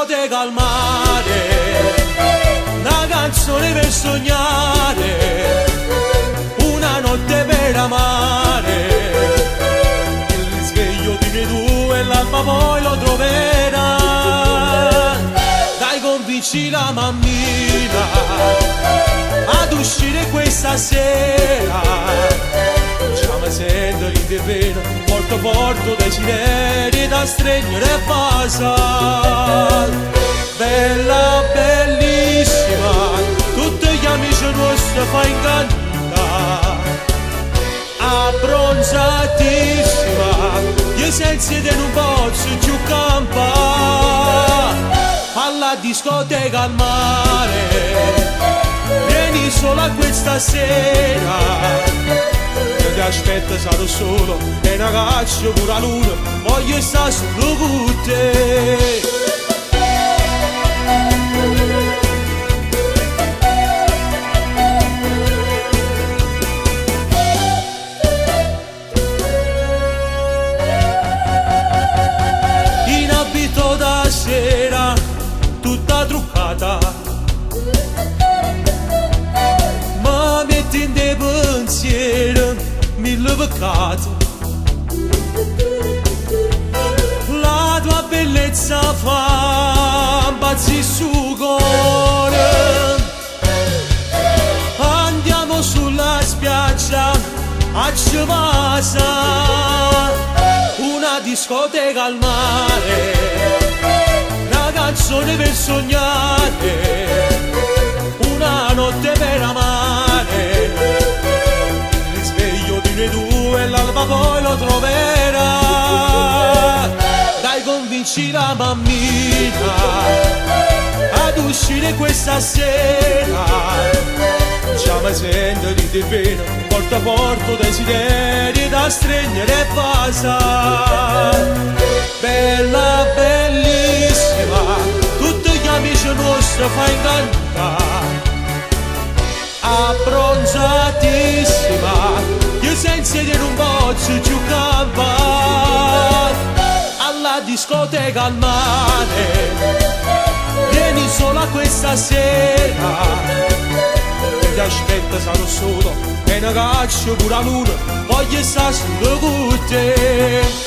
discoteca al mare, una canzone per sognare, una notte per amare, il risveglio di noi due e l'alba poi lo troverà. Dai, convinci la mammina ad uscire questa sera, già mi sento di pena, porto porto desideri da stringere e basare. Bella, bellissima, tutti gli amici nostri fa incantare, abbronzatissima, gli sensi di non posso più campare. Alla discoteca al mare, vieni solo a questa sera, ti aspetta sarò solo e una caccia pure a luna, voglio stare solo con te. In abito da sera, tutta truccata, ma metti in dei pensieri mille peccati. La tua bellezza fa impazzire su cuore. Andiamo sulla spiaggia a Cevasa, una discoteca al mare, una canzone per sognare, una notte per amare, il risveglio di noi due e l'alba poi lo troverà. Dai, convinci la mammina ad uscire questa sera, già mi sento di pena, porto a porto desideri da stringere e basare. Bella, bellissima, tutti gli amici nostri fa incantare, abbronzatissima, gli sensi di non posso più campare. Alla discoteca al mare, vieni solo a questa sera, ti aspetta sarò solo e una caccia pure a luna, voglio stare solo con te.